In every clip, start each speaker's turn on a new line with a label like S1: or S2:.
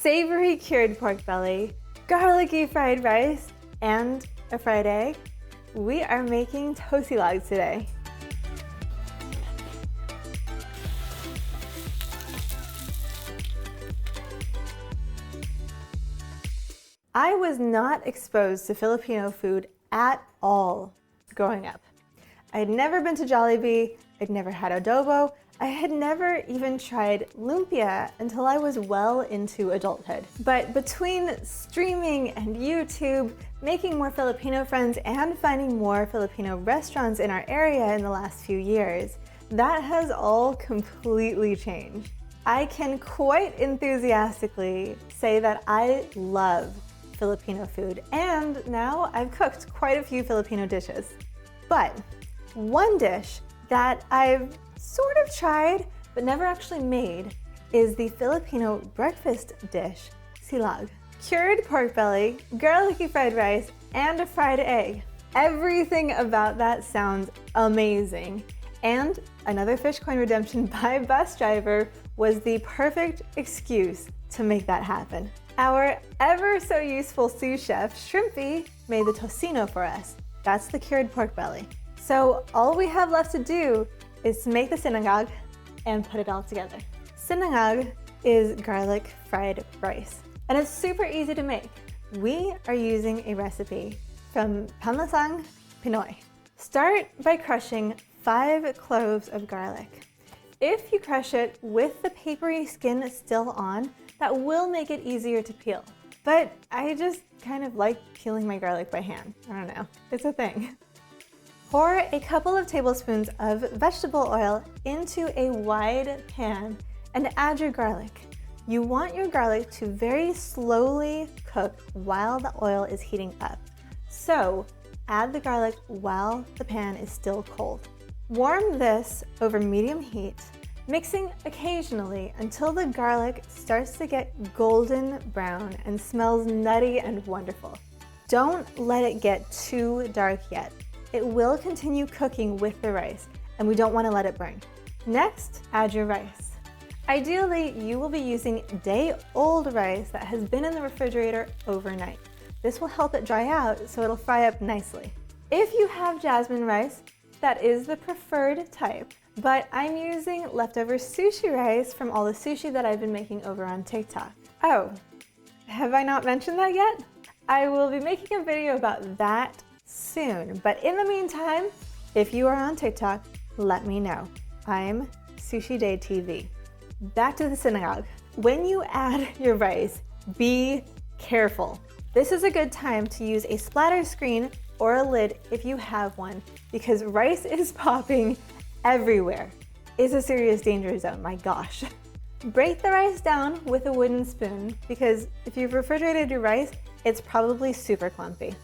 S1: savory cured pork belly, garlicky fried rice, and a fried egg, we are making TOSILOG today. I was not exposed to Filipino food at all growing up. I had never been to Jolleebee, I'd never had adobo, I had never even tried lumpia until I was well into adulthood. But between streaming and YouTube, making more Filipino friends, and finding more Filipino restaurants in our area in the last few years, that has all completely changed. I can quite enthusiastically say that I love Filipino food, and now I've cooked quite a few Filipino dishes. But one dish that I've sort of tried but never actually made is the Filipino breakfast dish, silog. Cured pork belly, garlicky fried rice, and a fried egg. Everything about that sounds amazing. And another fishcoin redemption by bus driver was the perfect excuse to make that happen. Our ever so useful sous chef, Shrimpy, made the tocino for us. That's the cured pork belly. So all we have left to do is to make the sinangag and put it all together. Sinangag is garlic fried rice, and it's super easy to make. We are using a recipe from Panlasang Pinoy. Start by crushing 5 cloves of garlic. If you crush it with the papery skin still on, that will make it easier to peel. But I just kind of like peeling my garlic by hand. I don't know, it's a thing. Pour a couple of tablespoons of vegetable oil into a wide pan and add your garlic. You want your garlic to very slowly cook while the oil is heating up. So add the garlic while the pan is still cold. Warm this over medium heat, mixing occasionally until the garlic starts to get golden brown and smells nutty and wonderful. Don't let it get too dark yet. It will continue cooking with the rice, and we don't want to let it burn. Next, add your rice. Ideally, you will be using day-old rice that has been in the refrigerator overnight. This will help it dry out so it'll fry up nicely. If you have jasmine rice, that is the preferred type, but I'm using leftover sushi rice from all the sushi that I've been making over on TikTok. Oh, have I not mentioned that yet? I will be making a video about that soon, but in the meantime, if you are on TikTok, let me know. I'm Sushi Day TV. Back to the sinangag. When you add your rice, be careful. This is a good time to use a splatter screen or a lid if you have one, because rice is popping everywhere. It's a serious danger zone, my gosh. Break the rice down with a wooden spoon, because if you've refrigerated your rice, it's probably super clumpy.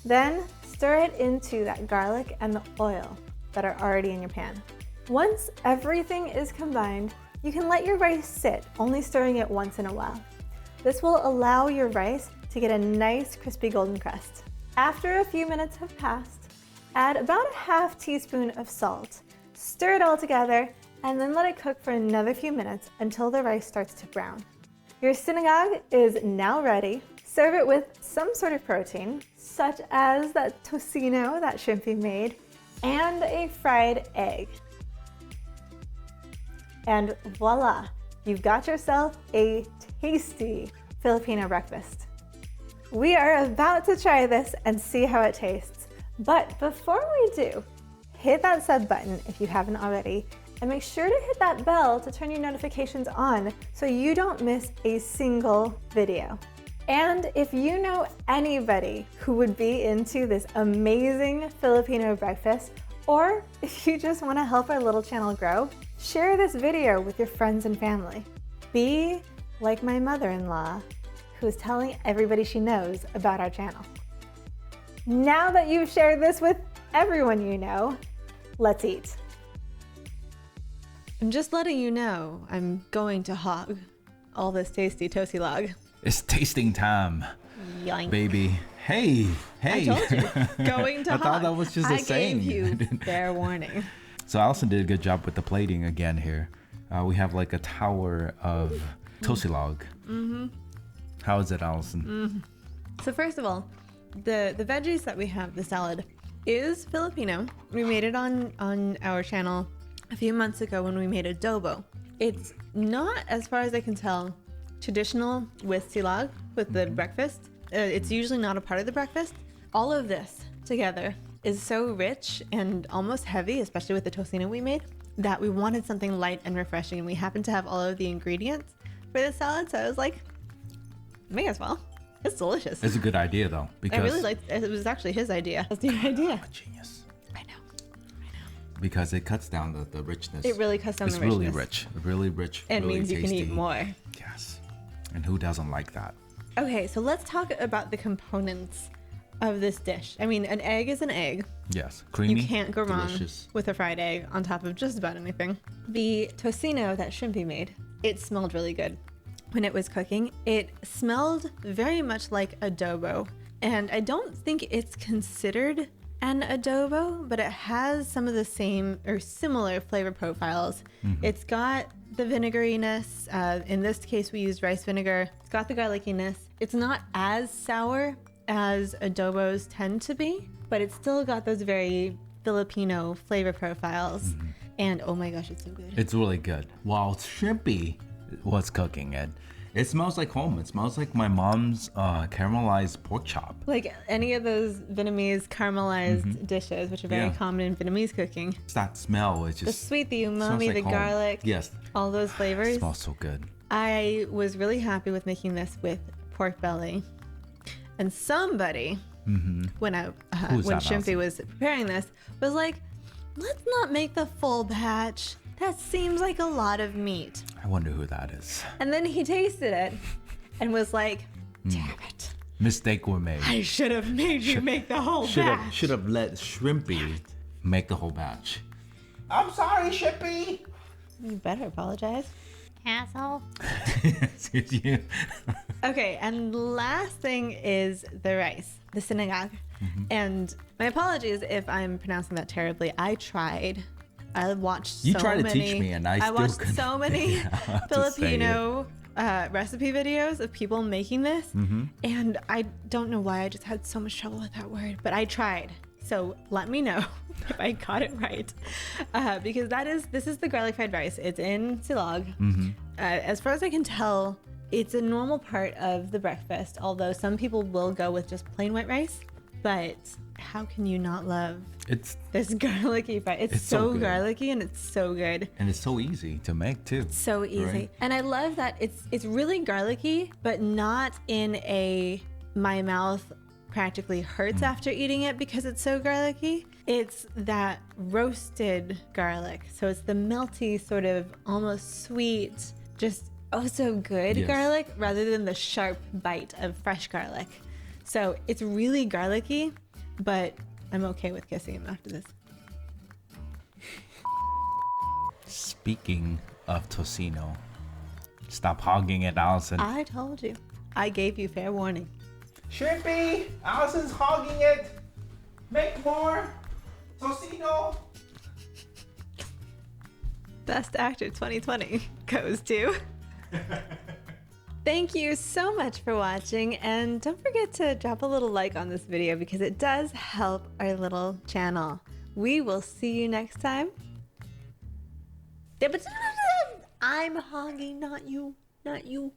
S1: Then stir it into that garlic and the oil that are already in your pan. Once everything is combined, you can let your rice sit, only stirring it once in a while. This will allow your rice to get a nice crispy golden crust. After a few minutes have passed, add about a half teaspoon of salt. Stir it all together and then let it cook for another few minutes until the rice starts to brown. Your sinangag is now ready. Serve it with some sort of protein, such as that tocino that Shrimpy made, and a fried egg. And voila, you've got yourself a tasty Filipino breakfast. We are about to try this and see how it tastes. But before we do, hit that sub button if you haven't already, and make sure to hit that bell to turn your notifications on so you don't miss a single video. And if you know anybody who would be into this amazing Filipino breakfast, or if you just want to help our little channel grow, share this video with your friends and family. Be like my mother-in-law, who is telling everybody she knows about our channel. Now that you've shared this with everyone you know, let's eat. I'm just letting you know I'm going to hog all this tasty TOSILOG.
S2: It's tasting time,
S1: Yoink.
S2: baby. Hey.
S1: I told you, going to
S2: I
S1: hog.
S2: thought that was just a saying.
S1: I gave you fair warning.
S2: So Allison did a good job with the plating again here. We have like a tower of TOSILOG. How is it, Allison?
S1: So first of all, the veggies that we have, the salad, is Filipino. We made it on our channel a few months ago when we made adobo. It's not, as far as I can tell, traditional with silog, with the breakfast. It's usually not a part of the breakfast. All of this together is so rich and almost heavy, especially with the tocino we made, that we wanted something light and refreshing. And we happened to have all of the ingredients for the salad, so I was like, may as well. It's delicious.
S2: It's a good idea though, because
S1: I really liked it. It was actually his idea. That's your idea.
S2: genius.
S1: I know.
S2: Because it cuts down the richness.
S1: It really cuts down the
S2: It's
S1: richness.
S2: really rich.
S1: It
S2: really
S1: means you
S2: tasty.
S1: can eat more.
S2: Yes. And who doesn't like that?
S1: Okay, so let's talk about the components of this dish. I mean, an egg is an egg.
S2: Yes. Creamy.
S1: You can't go wrong
S2: delicious.
S1: with a fried egg on top of just about anything. The tocino that Shrimpy made, it smelled really good. When it was cooking, it smelled very much like adobo. And I don't think it's considered an adobo, but it has some of the same or similar flavor profiles. It's got the vinegariness. In this case, we used rice vinegar. It's got the garlickiness. It's not as sour as adobos tend to be, but it's still got those very Filipino flavor profiles. And oh my gosh, it's so good.
S2: It's really good. While Shrimpy was cooking it, it smells like home. It smells like my mom's caramelized pork chop.
S1: Like any of those Vietnamese caramelized dishes, which are very
S2: Yeah.
S1: common in Vietnamese cooking.
S2: It's that smell. It's
S1: The
S2: just
S1: sweet, the
S2: smells
S1: umami,
S2: like
S1: the
S2: home.
S1: garlic,
S2: Yes.
S1: all those flavors.
S2: It smells so good.
S1: I was really happy with making this with pork belly. And somebody, when
S2: Who's
S1: when
S2: that,
S1: Shrimpy
S2: Allison?
S1: was preparing this, was like, let's not make the full batch. That seems like a lot of meat.
S2: I wonder who that is.
S1: And then he tasted it and was like, damn it.
S2: Mistake were made.
S1: I should have made you make the whole batch.
S2: Should have let Shrimpy make the whole batch. I'm sorry, Shrimpy.
S1: You better apologize.
S3: Asshole.
S2: Excuse you.
S1: Okay, and last thing is the rice, the sinangag. And my apologies if I'm pronouncing that terribly. I tried. I watched
S2: You
S1: so
S2: tried to
S1: many,
S2: teach me and I still
S1: watched
S2: couldn't
S1: so many
S2: figure out how to say
S1: Filipino recipe videos of people making this. And I don't know why I just had so much trouble with that word, but I tried. So let me know if I got it right, because this is the garlic fried rice. It's in silog. As far as I can tell, it's a normal part of the breakfast, although some people will go with just plain white rice. But how can you not love
S2: It's
S1: this garlicky fried? It's
S2: so
S1: so
S2: good.
S1: garlicky and it's so good.
S2: and it's so easy to make too.
S1: So easy.
S2: Right.
S1: And I love that it's really garlicky, but not in a my mouth practically hurts after eating it because it's so garlicky. It's that roasted garlic. So it's the melty sort of almost sweet, just oh so good
S2: Yes.
S1: garlic rather than the sharp bite of fresh garlic. So it's really garlicky, but I'm okay with kissing him after this.
S2: Speaking of tocino, stop hogging it, Allison.
S1: I told you. I gave you fair warning.
S2: Shrimpy, Allison's hogging it. Make more tocino.
S1: Best Actor 2020 goes to. Thank you so much for watching, and don't forget to drop a little like on this video because it does help our little channel. We will see you next time. I'm hogging, not you, not you.